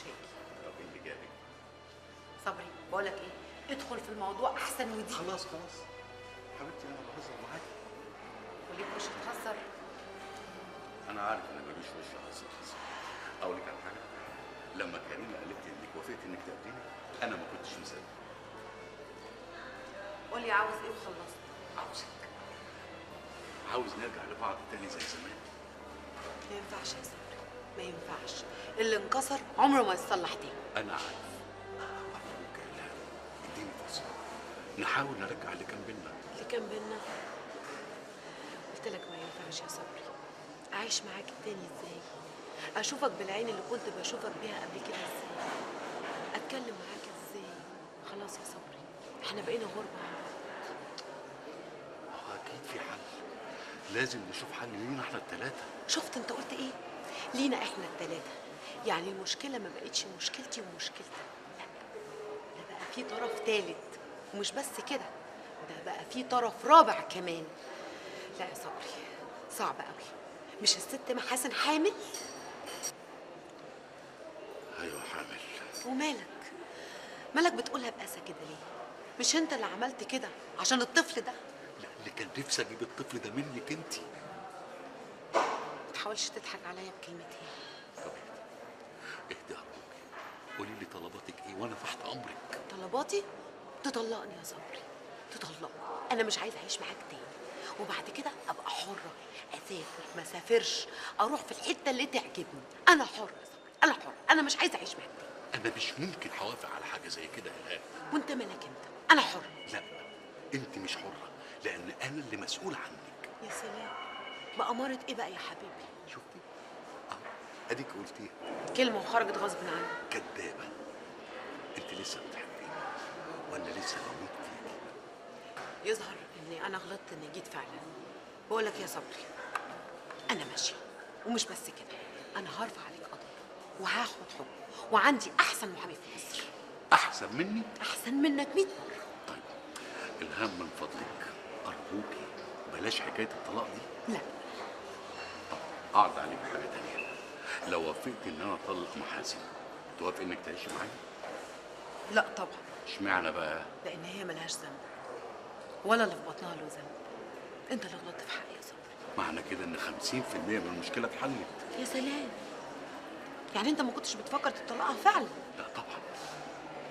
مش هاجي. طب ايه اللي جابك؟ صبري بقول لك ايه، ادخل في الموضوع احسن. ودي خلاص حبيبتي انا بهزر معاكي. وليك وش تهزر؟ انا عارف انا ماليش وش اهزر. اقول لك على حاجه، لما كريمه قالت لي انك وافقت انك تقابليني انا ما كنتش مصدق. قول لي عاوز ايه وخلصت. عاوز نرجع لبعض تاني زي زمان. ما ينفعش يا صبري، ما ينفعش. اللي انكسر عمره ما يتصلح تاني. انا عارف. ارجوك يا الهام اديني فرصه نحاول نرجع اللي كان بينا. اللي كان بينا؟ قلت لك ما ينفعش يا صبري. اعيش معاك تاني ازاي؟ اشوفك بالعين اللي كنت بشوفك بيها قبل كده ازاي؟ اتكلم معاك ازاي؟ خلاص يا صبري، احنا بقينا غربة عن بعض. اكيد في حل، لازم نشوف حل لينا احنا الثلاثه. شفت انت قلت ايه؟ لينا احنا الثلاثة. يعني المشكلة ما بقتش مشكلتي ومشكلتك، لا، ده بقى في طرف ثالث. ومش بس كده، ده بقى في طرف رابع كمان. لا يا صبري، صعب قوي. مش الست محاسن حامل؟ ايوه حامل. ومالك؟ مالك بتقولها بأسى كده ليه؟ مش انت اللي عملت كده عشان الطفل ده؟ لا، اللي كان نفسي اجيب الطفل ده منك انت. ما تحاولش تضحك عليا بكلمتين. طب اهدي ارجوك، قولي لي طلباتك ايه وانا تحت امرك. طلباتي؟ تطلقني يا صبري، تطلقني. انا مش عايزه اعيش معاك تاني، وبعد كده ابقى حره، اسافر ما اسافرش، اروح في الحته اللي تعجبني. انا حره يا صبري، انا حره. انا مش عايزه اعيش معاك تاني. انا مش ممكن هوافق على حاجه زي كده يا الهام. وانت مالك انت؟ انا حره. لا، انت مش حره لان انا اللي مسؤول عنك. يا سلام، بأمارة ايه بقى يا حبيبي؟ شفتي؟ اه، اديك قلتيها. كلمه وخرجت غصب عني. كدابه. انت لسه بتحبيني ولا لسه بموت فيكي؟ يظهر اني انا غلطت اني جيت فعلا. بقول لك يا صبري، انا ماشيه، ومش بس كده، انا هرفع عليك قضيه وهاخد حكم، وعندي احسن محامي في مصر. احسن مني؟ احسن منك 100 مره. طيب الهام من فضلك ارجوكي بلاش حكايه الطلاق دي. لا. طب اعرض عليك حاجه تانية، لو وافقت ان انا اطلق محاسن توافق انك تعيشي معايا؟ لا طبعا. اشمعنى بقى؟ لان هي ملهاش ذنب، ولا اللي في بطنها له ذنب. انت اللي غلطت في حقي يا صبري. معنى كده ان 50% من المشكله اتحلت. يا سلام، يعني انت ما كنتش بتفكر تطلقها فعلا؟ لا طبعا،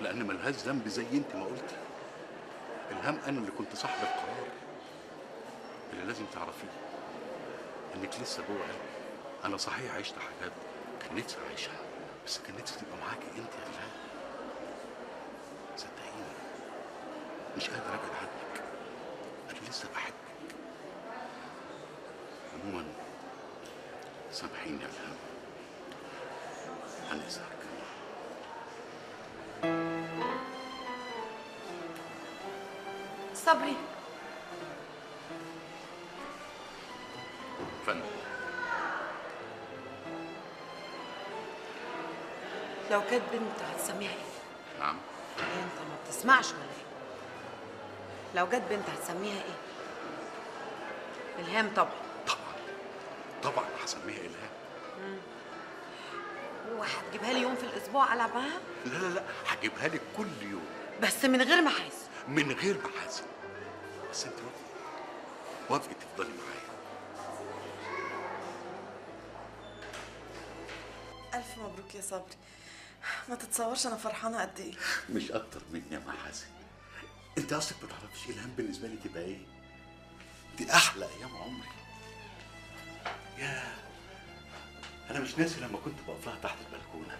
لان ملهاش ذنب زي انت ما قلتي. الهام انا اللي كنت صاحب القرار. اللي لازم تعرفيه انك لسه جوه قلبي. انا صحيح عشت حاجات كان نفسي اعيشها، بس كان نفسي تبقى معاكي انت يا الهام. صدقيني مش قادر ابعد عنك، انا لسه بحبك. عموما سامحيني يا الهام، هنسهر. صبري، فندم. لو كانت بنت هتسميها ايه؟ نعم؟ إيه انت ما بتسمعش ولا ايه؟ لو جت بنت هتسميها ايه؟ الهام طبعا. طبعا هسميها الهام. وهتجيبها لي يوم في الاسبوع العب معاها؟ لا هجيبها لك كل يوم. بس من غير محاسن. من غير محاسن. بس انت وافقي تفضلي معايا. ألف مبروك يا صبري، ما تتصورش أنا فرحانة قد إيه. مش أكتر مني يا محاسن. أنت أصلك ما تعرفش الهام بالنسبة لي تبقى إيه؟ دي أحلى أيام عمري. ياه، أنا مش ناسي لما كنت بقف لها تحت البلكونة.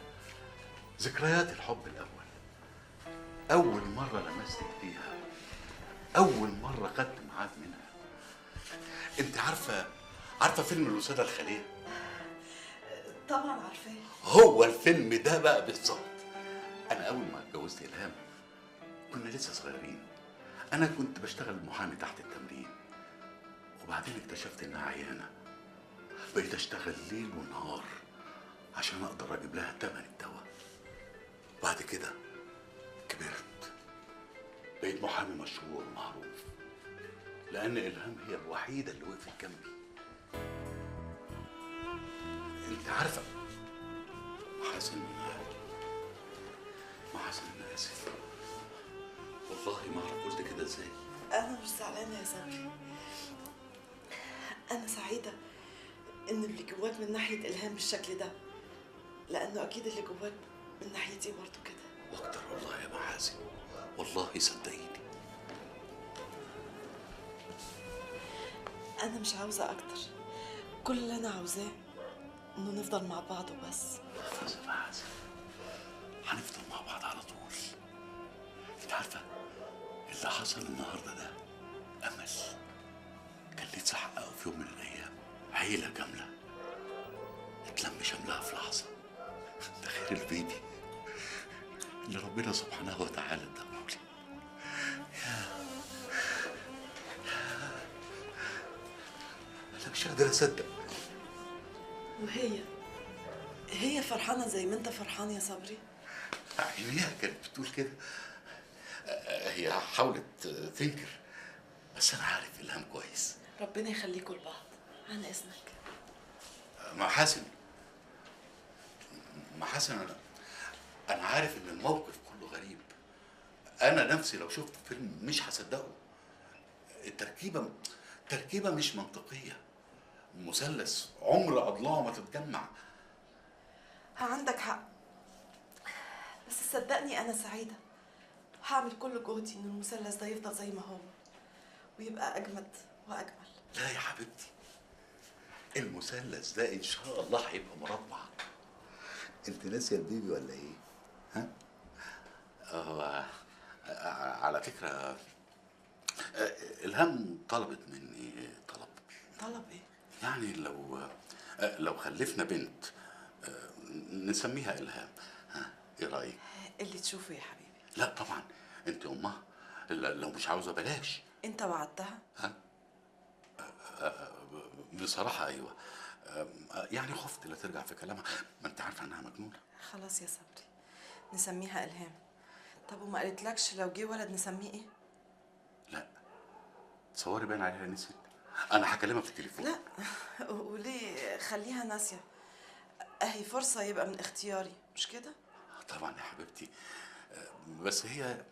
ذكريات الحب الأول. أول مرة لمست إيديها. أول مرة خدت ميعاد منها. أنت عارفة فيلم الوسادة الخالية؟ طبعا عارفاه. هو الفيلم ده بقى بالظبط. انا اول ما اتجوزت الهام كنا لسه صغيرين. انا كنت بشتغل محامي تحت التمرين، وبعدين اكتشفت انها عيانه. بقيت اشتغل ليل ونهار عشان اقدر اجيب لها تمن الدواء. بعد كده كبرت، بقيت محامي مشهور ومعروف، لان الهام هي الوحيده اللي وقفت جنبي. انت عارفه حسن محاسن انا اسف، والله ما اعرف قلت كده ازاي. انا مش زعلانه يا صبري، انا سعيده ان اللي جواك من ناحيه الهام بالشكل ده، لانه اكيد اللي جواك من ناحيتي برضه كده. واكتر والله يا محاسن، والله صدقيني. انا مش عاوزه اكتر، كل اللي انا عاوزاه انه نفضل مع بعض وبس. خلاص يا محاسن، هنفضل مع بعض على طول. انت عارفه اللي حصل النهارده ده امل كان نفسي احققه في يوم من الايام. عيله كامله اتلم شملها في لحظه، ده غير البيبي اللي ربنا سبحانه وتعالى اداهولي. انا مش قادر اصدق. هي فرحانه زي ما انت فرحان يا صبري؟ عينيها كانت بتقول كده. هي حاولت تنكر، بس انا عارف الهام كويس. ربنا يخليكوا لبعض. عن اذنك. محاسن، انا عارف ان الموقف كله غريب. انا نفسي لو شفت فيلم مش هصدقه. تركيبه مش منطقيه. مثلث عمر اضلاعه ما تتجمع. عندك حق، بس صدقني انا سعيده، هعمل كل جهدي ان المثلث ده يفضل زي ما هو ويبقى اجمد واجمل. لا يا حبيبتي، المثلث ده ان شاء الله هيبقى مربع. انت ناسيه البيبي ولا ايه؟ ها؟ على فكره، الهام طلبت مني طلب ايه؟ يعني لو خلفنا بنت نسميها الهام. ها، ايه رايك؟ اللي تشوفه يا حبيبي. لا طبعا، انت امها، لو مش عاوزه بلاش. انت وعدتها؟ ها؟ بصراحه ايوه. يعني خفت لا ترجع في كلامها، ما انت عارفه انها مجنونه. خلاص يا صبري، نسميها الهام. طب وما قالتلكش لو جه ولد نسميه ايه؟ لا، تصوري باين عليها نسيت. انا هكلمها في التليفون. لا وليه خليها ناسيه؟ اهي فرصه يبقى من اختياري، مش كده؟ طبعا يا حبيبتي، بس هي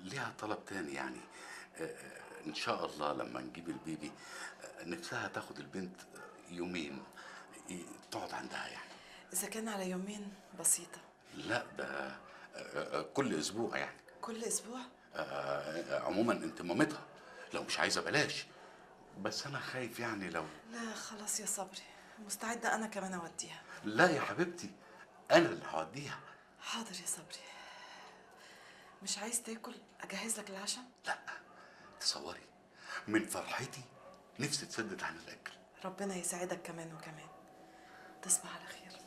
ليها طلب تاني يعني. ان شاء الله لما نجيب البيبي نفسها تاخد البنت يومين تقعد عندها يعني. اذا كان على يومين بسيطه. لا ده كل اسبوع يعني. كل اسبوع؟ عموما انت مامتها، لو مش عايزه بلاش، بس انا خايف يعني لو. لا خلاص يا صبري، مستعده انا كمان اوديها. لا يا حبيبتي، انا اللي هوديها. حاضر يا صبري. مش عايز تاكل اجهز لك العشاء؟ لا، تصوري من فرحتي نفسي تسدد عن الاكل. ربنا يسعدك كمان وكمان. تصبح على خير.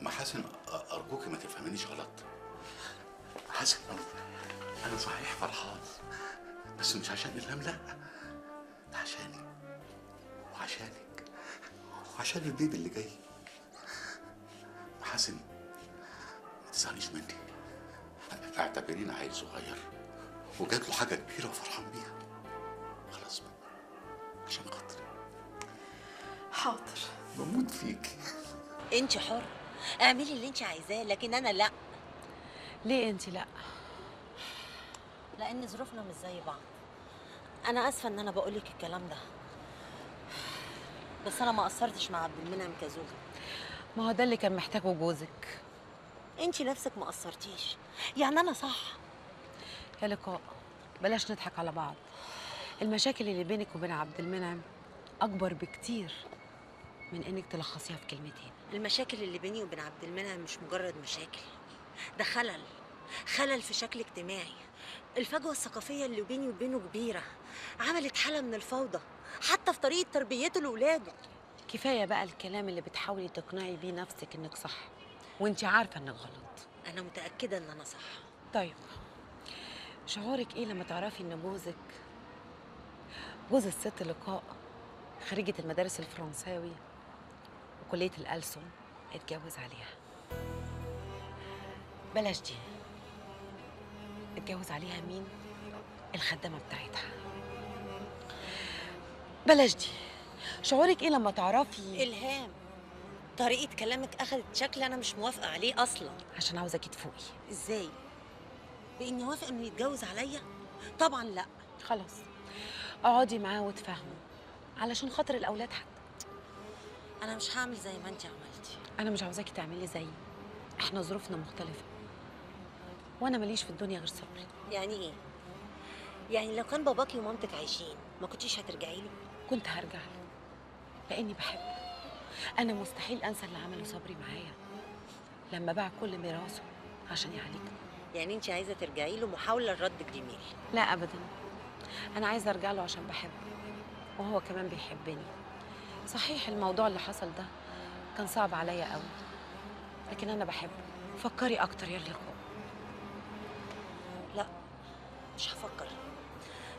محاسن ارجوكي ما تفهمينيش غلط. محاسن، انا صحيح فرحان، بس مش عشان الهام، لا، ده عشاني وعشانك وعشان البيبي اللي جاي. محاسن، ما تزعليش مني، اعتبريني عيل صغير وجات له حاجه كبيره وفرحان بيها. خلاص بقى، عشان خاطري. حاضر. بموت فيكي. انت حر، اعملي اللي انت عايزاه، لكن انا لا. ليه انت لا؟ لان ظروفنا مش زي بعض. انا اسفه ان انا بقولك الكلام ده، بس انا ما قصرتش مع عبد المنعم كزوجة. ما هو ده اللي كان محتاجه جوزك. انت نفسك ما قصرتيش، يعني انا صح. يا لقاء، بلاش نضحك على بعض. المشاكل اللي بينك وبين عبد المنعم اكبر بكتير من انك تلخصيها في كلمتين. المشاكل اللي بيني وبين عبد المنعم مش مجرد مشاكل، ده خلل في شكل اجتماعي. الفجوه الثقافيه اللي بيني وبينه كبيره، عملت حاله من الفوضى حتى في طريقه تربيته لاولاده. كفايه بقى الكلام اللي بتحاولي تقنعي بيه نفسك انك صح وانت عارفه انك غلط. انا متاكده ان انا صح. طيب، شعورك ايه لما تعرفي ان جوز الست لقاء خريجة المدارس الفرنساوي وكلية الألسن اتجوز عليها؟ بلاش دي، اتجوز عليها مين؟ الخدامة بتاعتها. بلاش دي، شعورك ايه لما تعرفي الهام طريقه كلامك اخذت شكل انا مش موافقه عليه اصلا. عشان عاوزاكي تفوقي. ازاي؟ باني اوافق انه يتجوز عليا؟ طبعا لا. خلاص اقعدي معاه وتفهموا علشان خاطر الاولاد حتى. انا مش هعمل زي ما انت عملتي. انا مش عاوزاكي تعملي زيي، احنا ظروفنا مختلفه، وانا ماليش في الدنيا غير صبري. يعني ايه؟ يعني لو كان باباكي ومامتك عايشين ما كنتيش هترجعي له؟ كنت هرجع له لاني بحبه. انا مستحيل انسى اللي عمله صبري معايا لما باع كل ميراثه عشان يعالجني. يعني انت عايزه ترجعي له محاوله لرد الجميل؟ لا ابدا، انا عايزه ارجع له عشان بحبه وهو كمان بيحبني. صحيح الموضوع اللي حصل ده كان صعب عليا قوي، لكن انا بحبه. فكري اكتر يا لقاء. لا مش هفكر،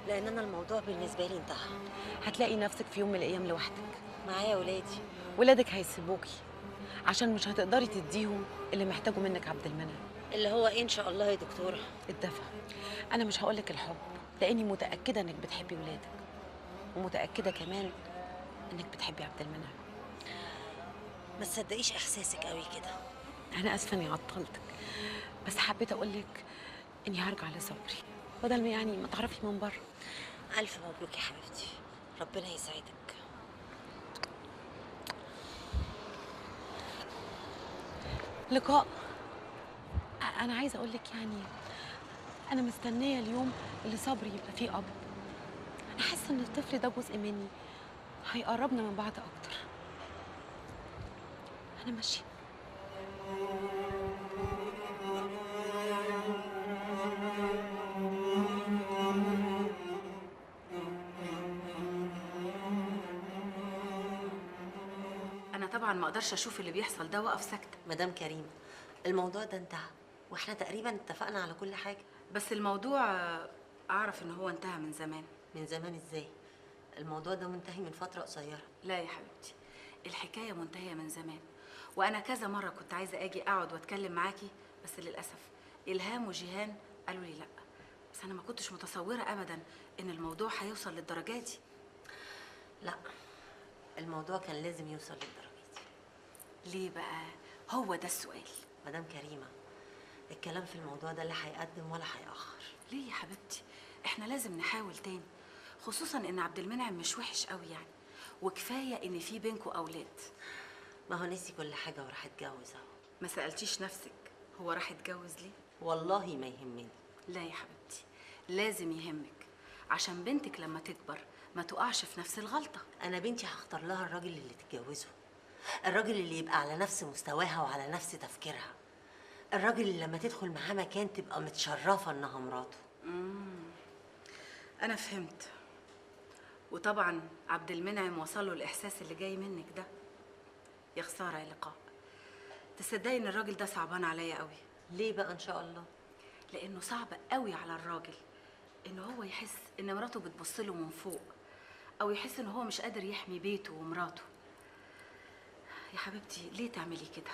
لان انا الموضوع بالنسبه لي انتهى. هتلاقي نفسك في يوم من الايام لوحدك. معايا ولادي. ولادك هيسيبوكي عشان مش هتقدري تديهم اللي محتاجه منك عبد المنعم. اللي هو ايه ان شاء الله يا دكتوره؟ الدفى. انا مش هقولك الحب لاني متاكده انك بتحبي ولادك، ومتاكده كمان انك بتحبي عبد المنعم. ما تصدقيش احساسك قوي كده. انا اسفه اني عطلتك، بس حبيت اقولك اني هرجع لصبري بدل ما يعني ما تعرفي من بره. الف مبروك يا حبيبتي، ربنا يسعدك. لقاء، انا عايزه اقولك يعني انا مستنيه اليوم اللي صبري يبقى فيه اب. انا حاسه ان الطفل ده جزء مني، هيقربنا من بعض اكتر. انا ماشيه. أنا طبعا ما أقدرش أشوف اللي بيحصل ده وأقف ساكتة. مدام كريم، الموضوع ده انتهى واحنا تقريبا اتفقنا على كل حاجه. بس الموضوع أعرف إن هو انتهى من زمان. من زمان ازاي؟ الموضوع ده منتهي من فتره قصيره. لا يا حبيبتي، الحكاية منتهية من زمان، وأنا كذا مرة كنت عايزة أجي أقعد وأتكلم معاكي، بس للأسف إلهام وجيهان قالوا لي لأ. بس أنا ما كنتش متصورة أبدا إن الموضوع هيوصل للدرجة دي. لا، الموضوع كان لازم يوصل للدرجه دي. ليه بقى؟ هو ده السؤال. مدام كريمه، الكلام في الموضوع ده لا هيقدم ولا هيأخر. ليه يا حبيبتي؟ إحنا لازم نحاول تاني، خصوصا إن عبد المنعم مش وحش قوي يعني، وكفاية إن في بينكوا أولاد. ما هو نسي كل حاجه وراح اتجوز اهو. ما سألتيش نفسك هو راح يتجوز ليه؟ والله ما يهمني. لا يا حبيبتي، لازم يهمك عشان بنتك لما تكبر ما تقعش في نفس الغلطة. انا بنتي هختار لها الراجل اللي تتجوزه، الراجل اللي يبقى على نفس مستواها وعلى نفس تفكيرها، الراجل اللي لما تدخل معاه مكان تبقى متشرفه انها مراته. أنا فهمت. وطبعا عبد المنعم وصله الإحساس اللي جاي منك ده. يا خسارة يا لقاء، تصدقي إن الراجل ده صعبان عليا قوي. ليه بقى ان شاء الله؟ لأنه صعب قوي على الراجل إن هو يحس إن مراته بتبص له من فوق، أو يحس إن هو مش قادر يحمي بيته ومراته. يا حبيبتي ليه تعملي كده؟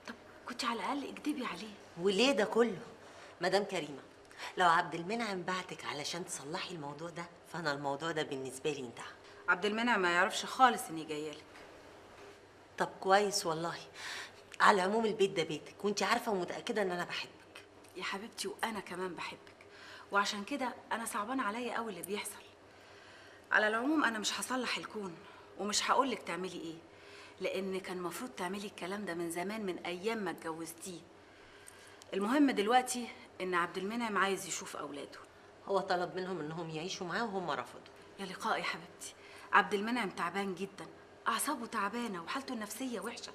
طب كنت على الأقل اكدبي عليه. وليه ده كله؟ مدام كريمه، لو عبد المنعم بعتك علشان تصلحي الموضوع ده فانا الموضوع ده بالنسبه لي انتهى. عبد المنعم ما يعرفش خالص إني جايالك. طب كويس والله. على العموم البيت ده بيتك وانت عارفه ومتاكده ان انا بحبك. يا حبيبتي وأنا كمان بحبك، وعشان كده أنا صعبان عليا قوي اللي بيحصل. على العموم أنا مش هصلح الكون ومش هقولك تعملي إيه، لأن كان المفروض تعملي الكلام ده من زمان، من أيام ما اتجوزتيه. المهم دلوقتي إن عبد المنعم عايز يشوف أولاده. هو طلب منهم انهم يعيشوا معاه وهم رفضوا. يا لقاء يا حبيبتي، عبد المنعم تعبان جدا، أعصابه تعبانة وحالته النفسية وحشة.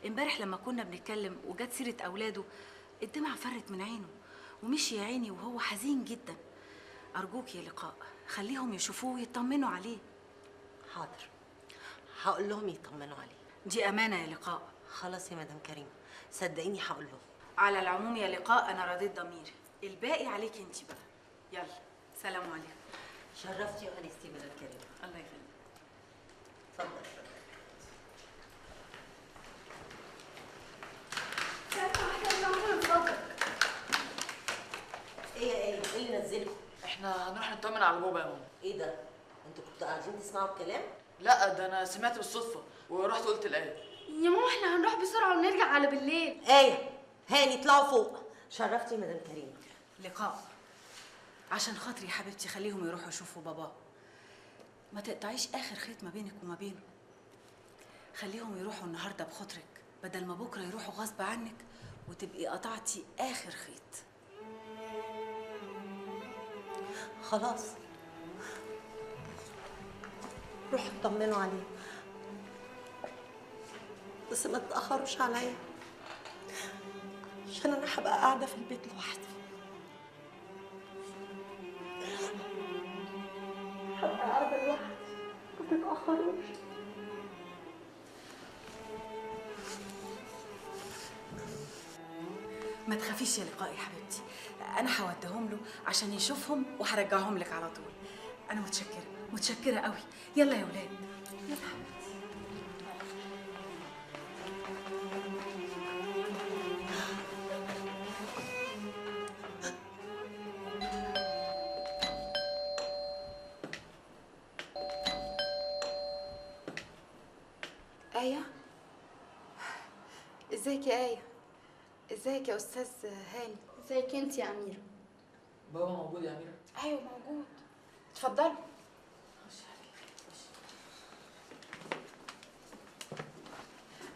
امبارح لما كنا بنتكلم وجت سيرة أولاده الدمعة فرت من عينه ومشي يا عيني وهو حزين جدا. أرجوك يا لقاء خليهم يشوفوه ويطمنوا عليه. حاضر، هقول لهم يطمنوا عليه. دي أمانة يا لقاء. خلاص يا مدام كريمه، صدقيني هقول لهم. على العموم يا لقاء أنا رضيت ضميري، الباقي عليكي انتي بقى. يلا سلام عليكم. شرفتي وانستي مدام كريمه. الله يخليك. اتفضل. ايه اللي نزلكم؟ احنا هنروح نطمن على بابا يا ماما. ايه ده؟ انتوا كنتوا قاعدين تسمعوا الكلام؟ لا ده انا سمعت بالصدفه ورحت قلت الايه. يا ماما احنا هنروح بسرعه ونرجع على بالليل. ايه هاني اطلعوا فوق. شرفتي مدام كريمه. لقاء، عشان خاطري يا حبيبتي خليهم يروحوا يشوفوا بابا. ما تقطعيش اخر خيط ما بينك وما بينه. خليهم يروحوا النهارده بخاطرك بدل ما بكره يروحوا غصب عنك وتبقي قطعتي اخر خيط. خلاص روحوا اطمنوا عليه، بس ما تتاخروش عليا عشان انا هبقى قاعده في البيت لوحدي. هبقى قاعده لوحدي، ما تتاخروش. ما تخافيش يا لقاء يا حبيبتي، انا هوديهم له عشان يشوفهم وهرجعهم لك على طول. انا متشكره متشكره قوي. يلا يا ولاد يلا حبيبتي. آية، ازيك يا آية؟ ازيك يا أستاذ هاني؟ ازيك انت يا اميره؟ بابا موجود يا أميرة؟ أيوة موجود، اتفضلوا.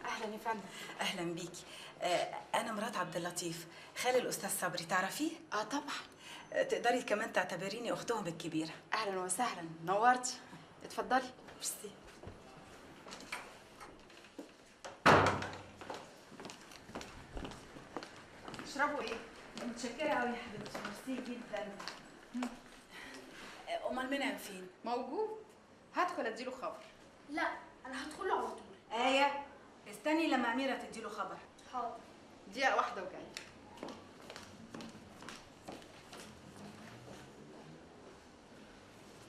أهلا يا فندم. اهلا بيكي. انا مرات عبد اللطيف خال الاستاذ صبري، تعرفيه؟ طبعا. تقدري كمان تعتبريني اختهم الكبيره. أهلا وسهلا، نورتي. اتفضلي. ميرسي. تشربوا إيه؟ متشكره قوي يا حبيبتي، ميرسي جدا. امال منعم فين؟ موجود، هدخل أديله خبر. لا انا هدخل له على طول. آية استني لما أميرة تديله خبر. حاضر. دقيقة واحدة وجاي.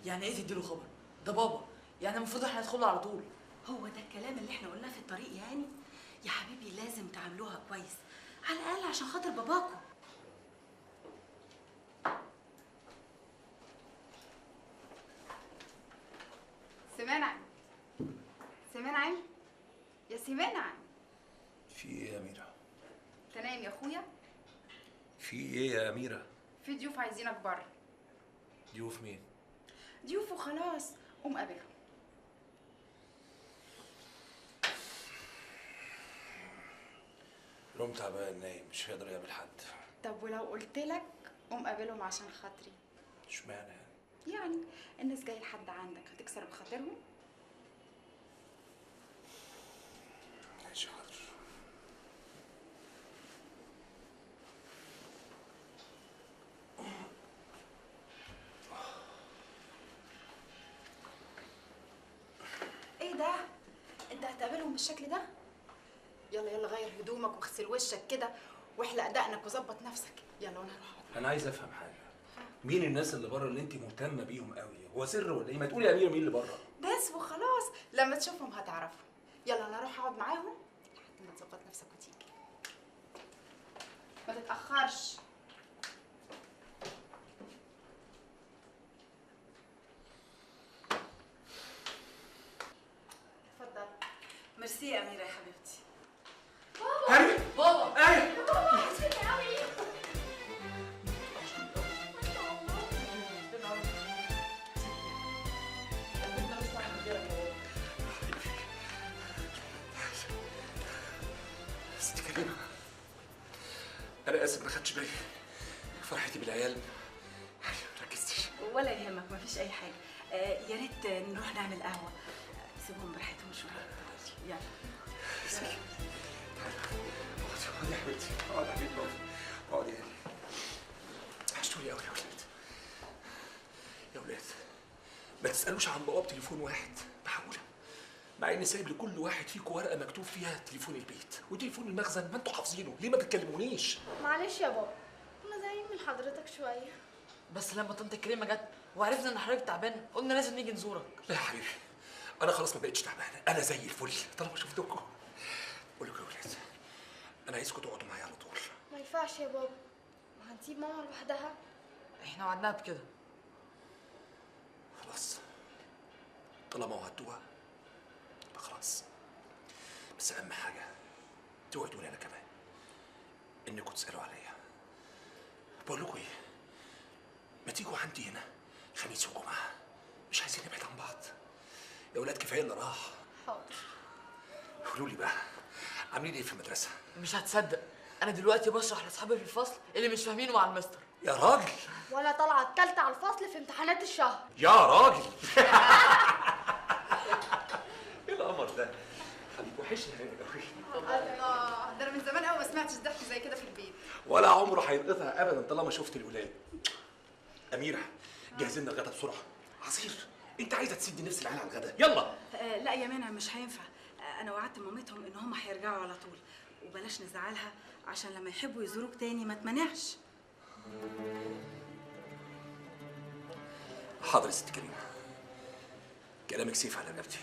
يعني إيه تديله خبر؟ ده بابا، يعني المفروض إحنا ندخل له على طول. هو ده الكلام اللي احنا قلناه في الطريق يعني؟ يا حبيبي لازم تعاملوها كويس على الأقل عشان خاطر باباكو. سمانعم، سمانعم، يا سمانعم. في ايه يا أميرة؟ أنت نايم يا أخويا؟ في ايه يا أميرة؟ في ضيوف عايزينك بره. ضيوف مين؟ ضيوف وخلاص، قوم قابلهم. روم تعبان نايم مش هيقدر يقابل حد. طب ولو قلت لك قوم قابلهم عشان خاطري؟ اشمعنى يعني؟ يعني الناس جايه لحد عندك، هتكسر بخاطرهم؟ ماشي حاضر. ايه ده؟ انت هتقابلهم بالشكل ده؟ يلا يلا غير هدومك واغسل وشك كده واحلق دقنك وظبط نفسك. يلا وانا هروح أقعد. أنا عايز أفهم حاجة. مين الناس اللي بره اللي أنت مهتمة بيهم قوي؟ هو سر ولا إيه؟ ما تقولي يا أميرة مين اللي بره؟ بس وخلاص، لما تشوفهم هتعرفهم. يلا انا هروح اقعد معاهم لحد ما تظبط نفسك وتيجي. ما تتأخرش. اتفضل. ميرسي يا أميرة يا حبيبتي. هاني بابا! أيوة بابا وحشتني قوي. ست كريمة أنا آسف ما خدتش بالي. فرحتي بالعيال ما ركزتش. ولا يهمك مفيش أي حاجة. يا ريت نروح نعمل قهوة. سيبهم براحتهم شوية. يلا. اقعدي يا حبيبتي، اقعدي يا حبيبتي، اقعدي يا هاني. وحشتوني قوي يا ولاد. يا ولاد ما تسألوش عن بواب تليفون واحد بحاولة، مع اني سايب لكل واحد فيكم ورقة مكتوب فيها تليفون البيت وتليفون المخزن، ما انتوا حافظينه، ليه ما بتكلمونيش؟ معلش يا بابا، كنا زعلانين من حضرتك شويه. بس لما طنط كريمة جت وعرفنا إن حضرتك تعبان قلنا لازم نيجي نزورك. لا يا حبيبي انا خلاص ما بقتش تعبان، انا زي الفل طالما شفتكم. بقول لكم يا ولاد انا عايزكم تقعدوا معايا على طول. ما ينفعش يا بابا، وهنسيب ماما لوحدها. إحنا وعدناها بكده. خلاص طالما وعدتوها يبقى خلاص بس اهم حاجه توعدوني انا كمان انكم تسالوا عليا. بقول لكم ايه، ما تيجوا عندي هنا خميس وجمعه، مش عايزين نبعد عن بعض. يا ولاد كفايه اللي راح. حاضر. قولوا لي بقى، عاملين ايه في المدرسه؟ مش هتصدق، انا دلوقتي بشرح لاصحابي في الفصل اللي مش فاهمينه مع المستر. يا راجل. وانا طالعه التالتة على الفصل في امتحانات الشهر. يا راجل. ايه القمر ده؟ حبيبي وحشني قوي. الله، ده انا من زمان قوي ما سمعتش ضحك زي كده في البيت. ولا عمره هينقطع ابدا طالما شفت الولاد. اميره جهز لنا الغدا بسرعه. عصير، انت عايزه تسدي نفس العيال على الغدا، يلا. لا يا منى مش هينفع. انا وعدت مامتهم ان هم هيرجعوا على طول، وبلاش نزعلها عشان لما يحبوا يزوروك تاني ما تمنعش. حاضر يا ست كريمه، كلامك سيف على رقبتي.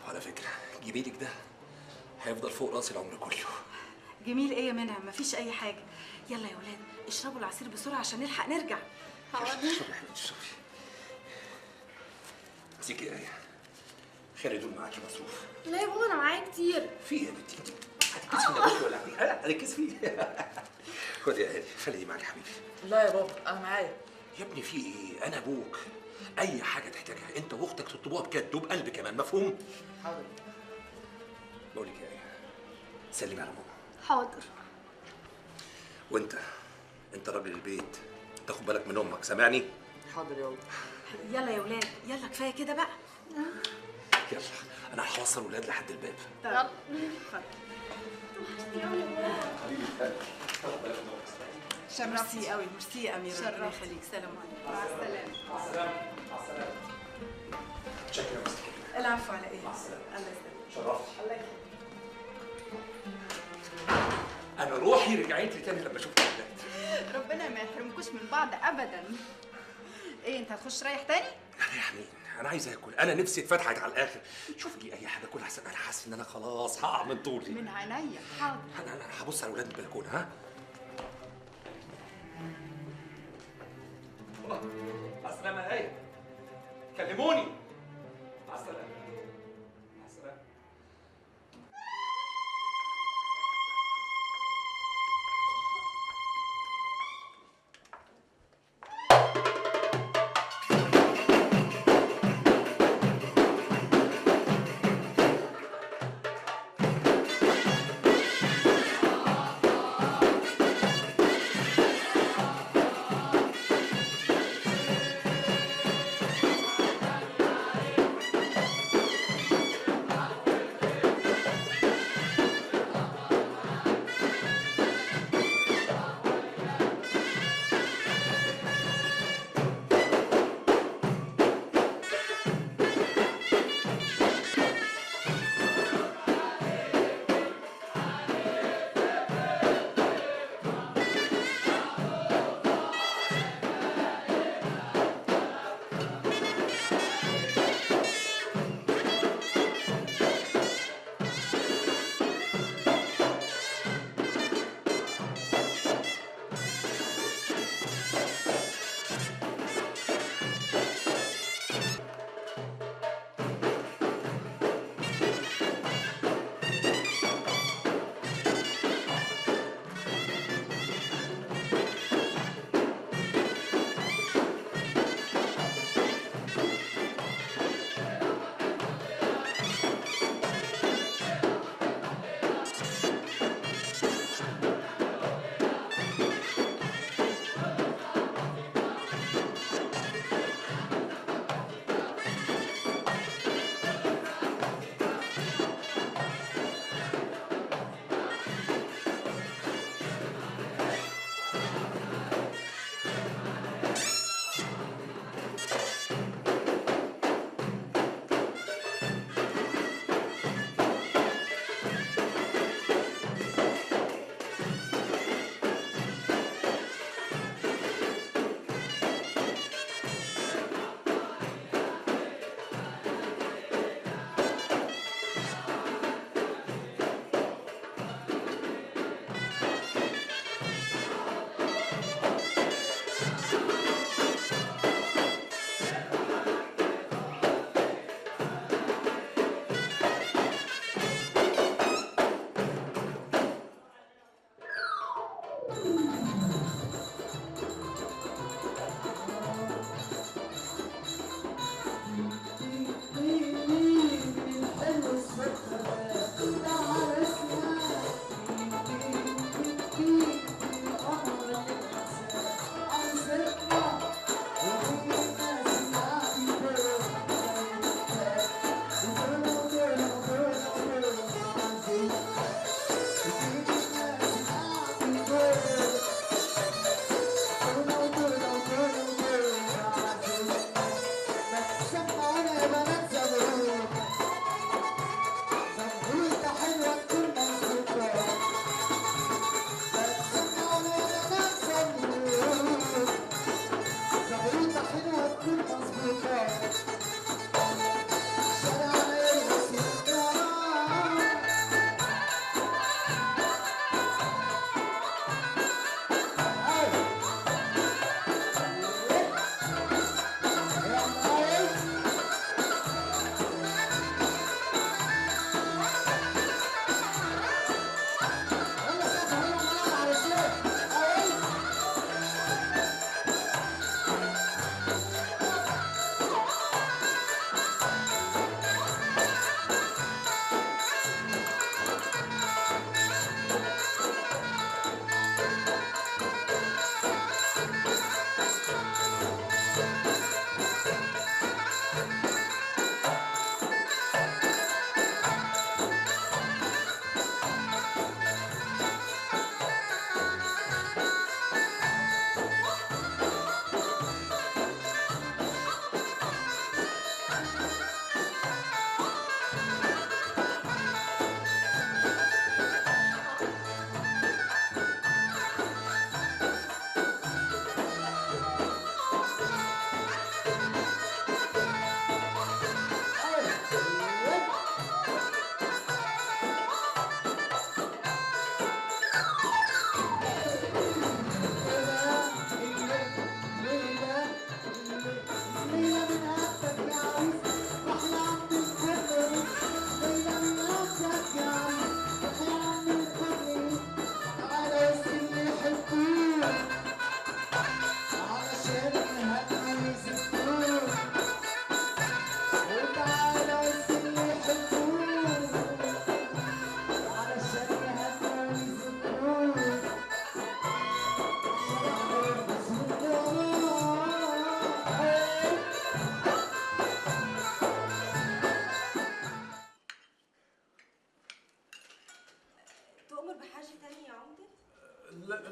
وعلى فكره جميلك ده هيفضل فوق راسي العمر كله. جميل ايه يا منى؟ مفيش اي حاجه. يلا يا ولاد اشربوا العصير بسرعه عشان نلحق نرجع. اشربي يا حبيبتي اشربي. امسكي يا ايه، خلي دول معاكي مصروف. لا يا بابا انا معايا كتير. في ايه يا بنتي انت؟ هتتكسفي يا بنتي ولا هتتكسفي؟ خدي يا هادي، خلي دي معاك يا حبيبي. لا يا بابا انا معايا. يا ابني في ايه؟ انا ابوك، اي حاجه تحتاجها انت واختك تطلبوها بجد وبقلب كمان، مفهوم؟ حاضر. بقول لك يا ايه، سلمي على ماما. حاضر. وانت راجل البيت، تاخد بالك من امك، سامعني؟ حاضر يا بابا. يلا يا ولاد يلا كفايه كده بقى. يلا انا هوصل الولاد لحد الباب. يلا. ميرسي قوي، ميرسي يا اميره، ربنا يخليك. سلام عليكم. مع السلامه. مع السلامه. مع السلامه. شكرا يا مستر. العفو على ايه؟ مع السلامه. الله يسلمك. شرفتي. الله يخليك. انا روحي رجعت لي تاني لما شفت الولاد. ربنا ما يحرمكوش من بعض ابدا. ايه انت هتخش رايح تاني؟ رايح مين؟ انا عايز اكل، انا نفسي اتفتحت على الاخر. شوف لي اي حاجه كلها احسن، انا حاسس ان انا خلاص هقع من طولي. من عينيا. حاضر. انا هبص على ولاد البلكونه. ها؟ مع السلامه يا ايه، كلموني. مع السلامه. مع السلامه.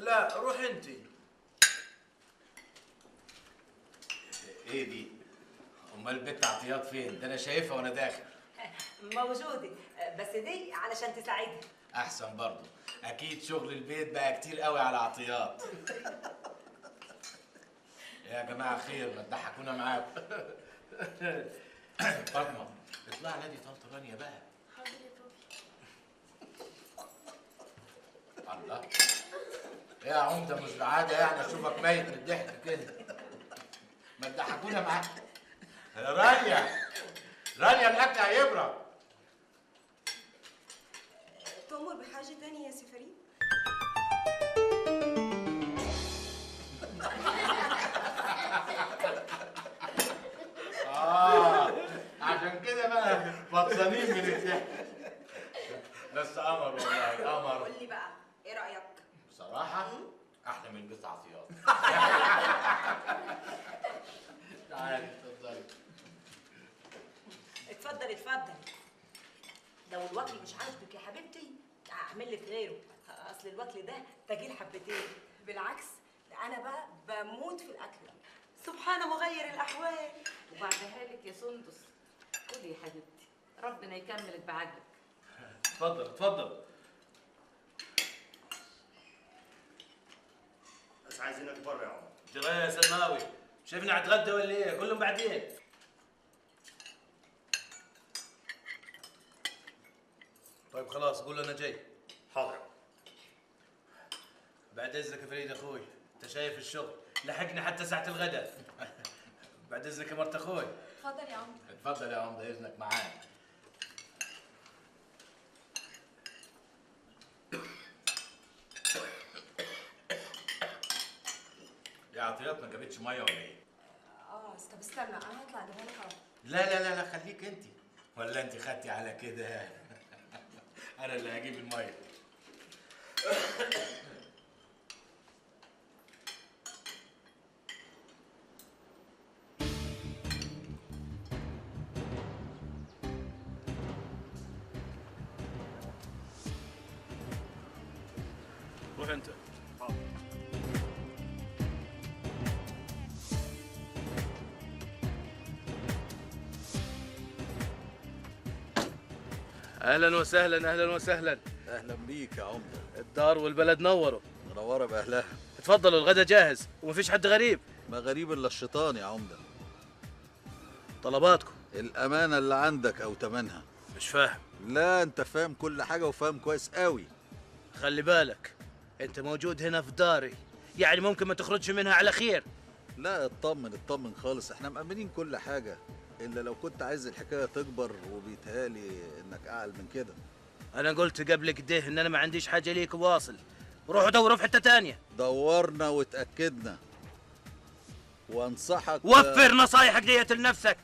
لا روح انت. ايه دي؟ امال البت عطيات فين؟ ده انا شايفها وانا داخل. موجودة، بس دي علشان تساعدها. احسن برضه، اكيد شغل البيت بقى كتير قوي على عطيات. يا جماعه خير، ما تضحكونا معاكم. فاطمه اطلعي نادي طنط رانيا بقى. حاضر يا بابي. الله، ايه يا عمده، مش بعاده يعني اشوفك ميت من الضحك كده. ما تضحكونا معاك. رانيا رانيا، الاكل هيبرد. تؤمر بحاجة تانية يا سي فريد؟ عشان كده بقى فطسانين من الضحك. بس قمر والله قمر. قول لي بقى ايه رأيك؟ بصراحة أحلى من بيت عطيات. تعالي اتفضلي. اتفضل اتفضل. لو الوكل مش عاجبك يا حبيبتي هعمل لك غيره، اصل الوكل ده تجيل حبتين. بالعكس، ده انا بقى بموت في الاكل ده. سبحان مغير الاحوال. وبعدها لك يا سندس، خدي يا حبيبتي، ربنا يكملك بعجلك. اتفضل اتفضل. بس عايزينك بره يا عمر. جرايه يا سلماوي، شايفني هتغدى ولا ايه؟ كلهم بعدين. طيب خلاص قول له انا جاي. حاضر. بعد اذنك يا فريد اخوي، انت شايف الشغل لحقني حتى ساعة الغداء. بعد اذنك يا مرت اخوي. اتفضل يا عمر. اتفضل يا عمده، إذنك معاك. عطيات ما جابتش ميه ولا ايه؟ طب استنى انا هطلع اجيبها لك اهو. لا لا لا لا خليك انت. ولا انت خدتي على كده؟ انا اللي هجيب الميه. روح انت. اهلا وسهلا اهلا وسهلا. اهلا بيك يا عمده. الدار والبلد نوروا. منوره باهلها. اتفضلوا الغدا جاهز ومفيش حد غريب. ما غريب الا الشيطان يا عمده. طلباتكم. الامانه اللي عندك او تمنها. مش فاهم. لا انت فاهم كل حاجه وفاهم كويس قوي. خلي بالك انت موجود هنا في داري، يعني ممكن ما تخرجش منها على خير. لا اطمن اطمن خالص، احنا مأمنين كل حاجه، الا لو كنت عايز الحكايه تكبر وبيتهيألي انك اعلى من كده. انا قلت قبل كده ان انا ما عنديش حاجه ليك واصل. روحوا دوروا في حته تانية. دورنا وتأكدنا، وانصحك وفر نصايحك ديت لنفسك،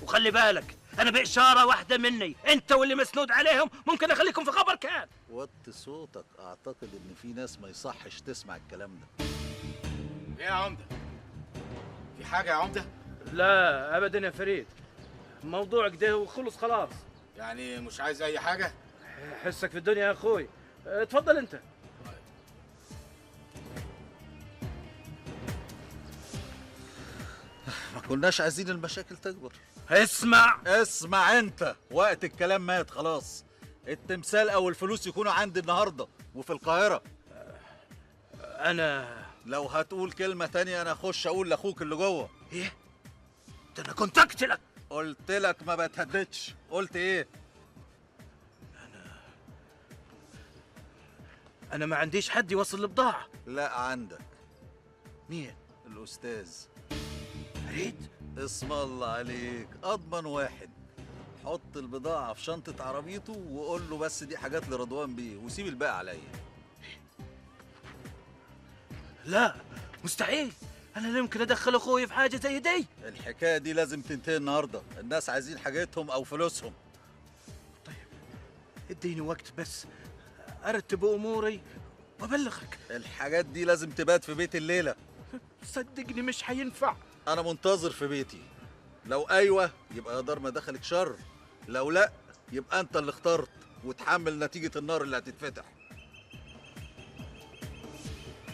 وخلي بالك انا بإشارة واحدة مني انت واللي مسنود عليهم ممكن اخليكم في خبر كان. وطي صوتك، اعتقد ان في ناس ما يصحش تسمع الكلام ده. ايه يا عمده؟ في حاجه يا عمده؟ لا ابدا يا فريد، موضوع كده وخلص خلاص. يعني مش عايز اي حاجه؟ حسك في الدنيا يا اخوي. اتفضل انت. ما كناش عايزين المشاكل تكبر. اسمع انت، وقت الكلام مات خلاص. التمثال او الفلوس يكونوا عندي النهارده وفي القاهره. انا لو هتقول كلمه تانية انا اخش اقول لاخوك اللي جوه. ايه ده؟ انا كنت اقتلك. قلت لك ما بتهددش. قلت ايه؟ انا ما عنديش حد يوصل البضاعه. لا عندك. مين؟ الاستاذ فريد. اسم الله عليك، اضمن واحد. حط البضاعه في شنطه عربيته وقول له بس دي حاجات لرضوان بيه وسيب الباقي عليا. لا مستحيل، انا لا يمكن ادخل اخوي في حاجه زي دي. الحكايه دي لازم تنتهي النهارده، الناس عايزين حاجتهم او فلوسهم. طيب اديني وقت بس ارتب اموري وابلغك. الحاجات دي لازم تبات في بيت الليله. صدقني مش هينفع. انا منتظر في بيتي. لو ايوه يبقى يا دار ما دخلك شر، لو لا يبقى انت اللي اخترت وتحمل نتيجه النار اللي هتتفتح.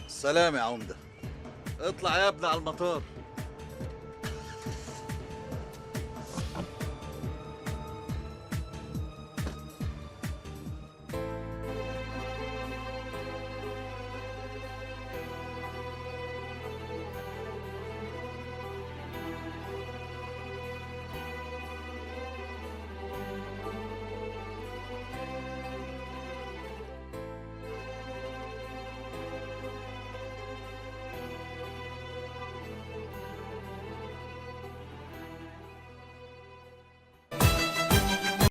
سلام يا عمده. اطلع يا ابني على المطار.